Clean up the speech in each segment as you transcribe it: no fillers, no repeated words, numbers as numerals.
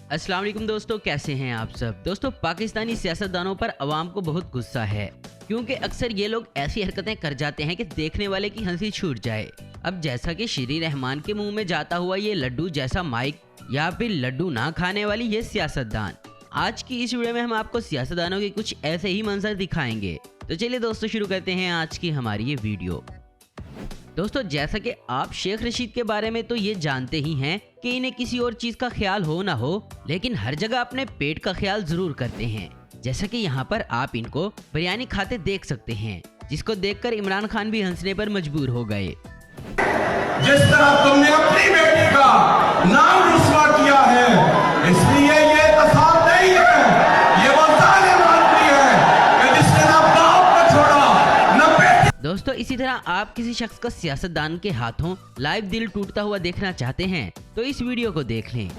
अस्सलाम वालेकुम दोस्तों, कैसे हैं आप सब। दोस्तों, पाकिस्तानी सियासतदानों पर अवाम को बहुत गुस्सा है क्योंकि अक्सर ये लोग ऐसी हरकतें कर जाते हैं कि देखने वाले की हंसी छूट जाए। अब जैसा कि श्री रहमान के मुंह में जाता हुआ ये लड्डू जैसा माइक या फिर लड्डू ना खाने वाली ये सियासतदान, आज की इस वीडियो में हम आपको सियासतदानों के कुछ ऐसे ही मंजर दिखाएंगे। तो चलिए दोस्तों, शुरू करते हैं आज की हमारी ये वीडियो। दोस्तों, जैसा कि आप शेख रशीद के बारे में तो ये जानते ही हैं कि इन्हें किसी और चीज का ख्याल हो ना हो, लेकिन हर जगह अपने पेट का ख्याल जरूर करते हैं। जैसा कि यहाँ पर आप इनको बिरयानी खाते देख सकते हैं, जिसको देखकर इमरान खान भी हंसने पर मजबूर हो गए। जिस तरह तुमने अपनी बेटी का नाम रुस्वा किया है, इसलिए ये तसाब नहीं है, ये वो जालिम आदमी है कि जिसने ना बाप को छोड़ा ना बेटी। दोस्तों, इसी तरह आप किसी शख्स का सियासतदान के हाथों लाइव दिल टूटता हुआ देखना चाहते हैं तो इस वीडियो को देख लें।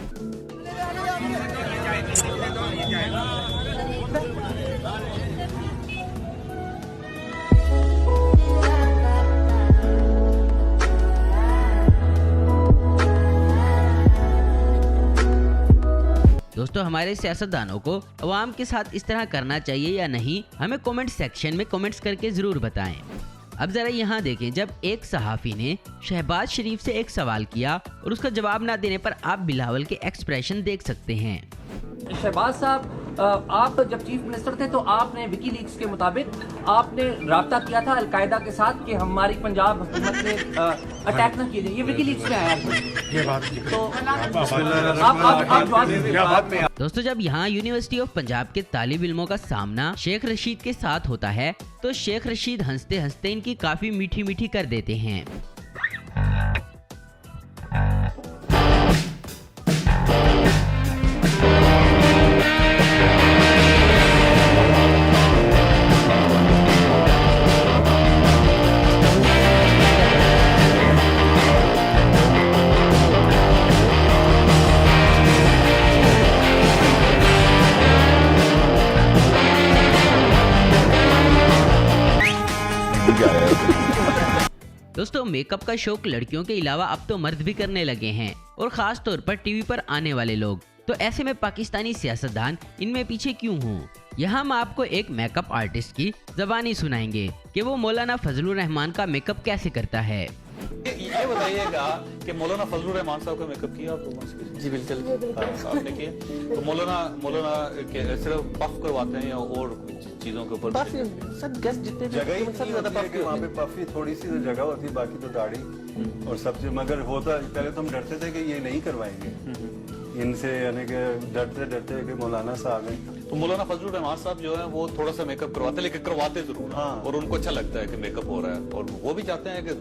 दोस्तों, हमारे सियासतदानों को अवाम के साथ इस तरह करना चाहिए या नहीं, हमें कमेंट सेक्शन में कमेंट्स करके जरूर बताएं। अब जरा यहाँ देखें, जब एक सहाफी ने शहबाज शरीफ से एक सवाल किया और उसका जवाब ना देने पर आप बिलावल के एक्सप्रेशन देख सकते हैं। शहबाज साहब, आप जब चीफ मिनिस्टर थे तो आपने विकीलीक्स के मुताबिक आपने राब्ता किया था अलकायदा के साथ कि हमारी पंजाब हुकूमत ने अटैक न किए जाए। ये विकीलीक्स में आया ये बात तो आप दोस्तों, जब यहाँ यूनिवर्सिटी ऑफ पंजाब के तालिब इल्मों का सामना शेख रशीद के साथ होता है तो शेख रशीद हंसते हंसते इनकी काफी मीठी मीठी कर देते हैं। दोस्तों, मेकअप का शौक लड़कियों के अलावा अब तो मर्द भी करने लगे हैं, और खास तौर पर टीवी पर आने वाले लोग। तो ऐसे में पाकिस्तानी सियासतदान इनमें पीछे क्यों हों? यहाँ हम आपको एक मेकअप आर्टिस्ट की जबानी सुनाएंगे कि वो मौलाना फजलुर रहमान का मेकअप कैसे करता है। ये बताइएगा कि मौलाना फजलुर रहमान साहब का मेकअप किया आपने? जी बिल्कुल, आपने किया। तो मौलाना सिर्फ पफ करवाते हैं या और चीजों के ऊपर? सब गेस्ट जितने जगह ही सबसे ज्यादा पफ वहाँ पे पफी थोड़ी सी जगह होती है, बाकी तो दाढ़ी और सब चीज। मगर होता पहले तो हम डरते थे कि ये नहीं करवाएंगे इनसे, यानी कि डरते कि मौलाना साहब हैं। तो मौलाना फजलुर रहमान साहब जो है वो थोड़ा सा मेकअप करवाते हैं, लेकिन करवाते जरूर। हाँ। और उनको अच्छा लगता है कि मेकअप हो रहा है, और वो भी चाहते हैं कि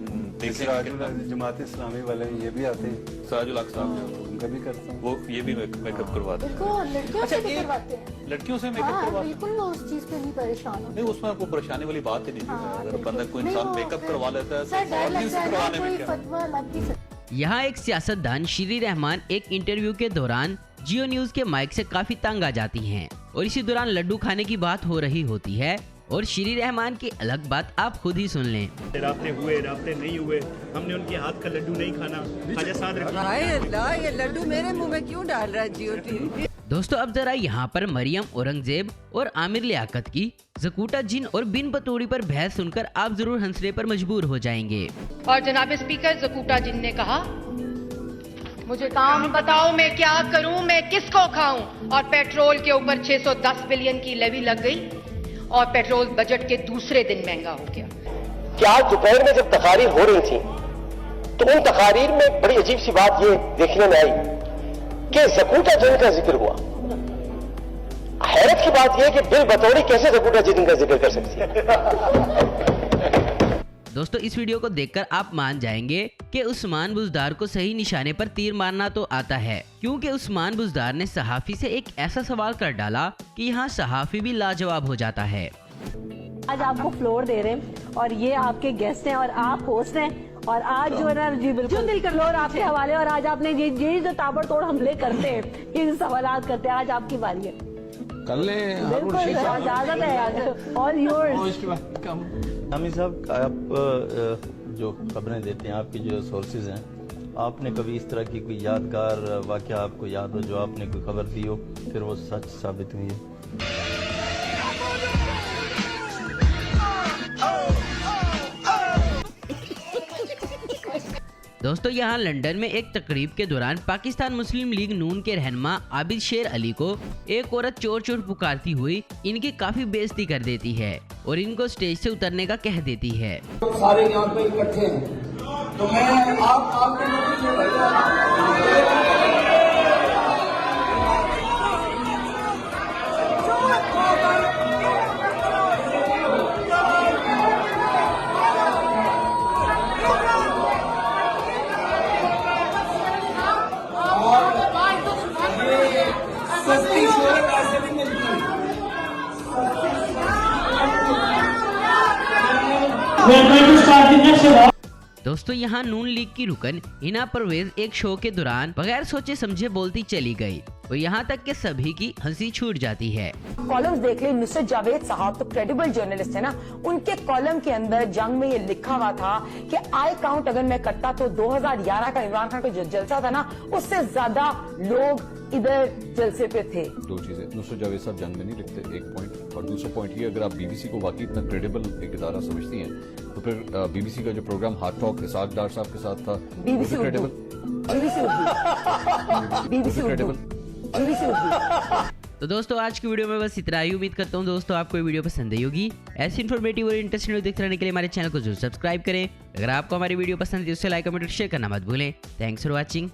जमात इस्लामी वाले ये भी आते हैं, सराजुल हक साहब उनका भी करते हैं, वो ये भी मेकअप करवाते हैं। लड़कियों से भी करवाते हैं। लड़कियों से मेकअप करवाते हैं? बिल्कुल, वो उस चीज पे नहीं परेशान होते। नहीं, उसमें कोई परेशानी वाली बात ही नहीं है। अगर बंदा कोई इंसान मेकअप करवा लेता है सर, डर तो लगता है करवाने में कोई क्या? फतवा लग भी सकता है। यहाँ एक सियासतदान श्री रहमान एक इंटरव्यू के दौरान जियो न्यूज के माइक से काफी तंग आ जाती हैं, और इसी दौरान लड्डू खाने की बात हो रही होती है, और श्री रहमान की अलग बात आप खुद ही सुन लें। राब्ते हुए राब्ते नहीं हुए, हमने उनके हाथ का लड्डू नहीं खाना, खाजा साथ रखना। ये लड्डू मेरे मुंह में क्यों डाल रहा है जियो टीवी? दोस्तों, अब जरा यहाँ पर मरियम औरंगजेब और आमिर लियाकत की जकूटा जिन और बिन बतौड़ी पर बहस सुनकर आप जरूर हंसने पर मजबूर हो जाएंगे। और जनाब स्पीकर, जकूटा जिन ने कहा, मुझे काम बताओ मैं क्या करूं, मैं किसको खाऊं? और पेट्रोल के ऊपर 610 बिलियन की लेवी लग गई और पेट्रोल बजट के दूसरे दिन महंगा हो गया। क्या दोपहर में जब तकारीर हो रही थी तो उन तकारीर में बड़ी अजीब सी बात ये देखने में आई कि जकूटा जिन का जिक्र हुआ। हैरत की बात यह कि बिल बतौड़ी कैसे जकूटा जिन का जिक्र कर सकती है। दोस्तों, इस वीडियो को देखकर आप मान जाएंगे कि उस्मान बुज़दार को सही निशाने पर तीर मारना तो आता है, क्योंकि उस्मान बुज़दार ने सहाफी से एक ऐसा सवाल कर डाला कि यहाँ सहाफी भी लाजवाब हो जाता है। आज आपको फ्लोर दे रहे हैं और ये आपके गेस्ट हैं और आप होस्ट हैं, और आज जो है ना, जी बिल्कुल दिल कर फ्लोर आपके हवाले। और आज आपने ये जो ताबड़तोड़ हमले करते हैं, ये सवालात करते हैं, आज आपकी बारी है। कर लें, इजाजत है आज, ऑल योर्स। हामिद साहब, आप जो खबरें देते हैं, आपकी जो सोर्सेज हैं, आपने कभी इस तरह की कोई यादगार वाक़या आपको याद हो जो आपने कोई खबर दी हो फिर वो सच साबित हुई है? दोस्तों यहाँ लंदन में एक तकरीब के दौरान पाकिस्तान मुस्लिम लीग नून के रहनुमा आबिद शेर अली को एक औरत चोर चोर पुकारती हुई इनकी काफी बेइज्जती कर देती है और इनको स्टेज से उतरने का कह देती है। सारे यहाँ पे इकट्ठे हैं तो मैं आपके दोस्तों यहाँ नून लीग की रुकन हिना परवेज एक शो के दौरान बगैर सोचे समझे बोलती चली गई और यहाँ तक कि सभी की हंसी छूट जाती है। कॉलम्स देख ले, नुसरत जावेद साहब तो क्रेडिबल जर्नलिस्ट है ना, उनके कॉलम के अंदर जंग में ये लिखा हुआ था कि आई काउंट अगर मैं करता तो 2011 का इमरान खान का जो जलसा था ना उससे ज्यादा लोग इधर जलसे पे थे। दो चीजें, नुसरत जावेद साहब जंग में नहीं लिखते, एक पॉइंट, और दूसरा पॉइंट ये अगर आप बीबीसी को वाकई इतना क्रेडिबल एक इदारा समझती हैं तो फिर बीबीसी का जो प्रोग्राम हार्ट टॉक इसाक डार साहब के साथ था बीबीसी क्रेडिबल, बीबीसी तो दोस्तों आज की वीडियो में बस इतना ही। उम्मीद करता हूँ दोस्तों आपको ये वीडियो पसंद आई होगी। ऐसी इन्फॉर्मेटिव और इंटरेस्टिंग वीडियो देखते रहने के लिए हमारे चैनल को जरूर सब्सक्राइब करें। अगर आपको हमारी वीडियो पसंद है तो उसे लाइक कमेंट और शेयर करना मत भूलें। Thanks for watching.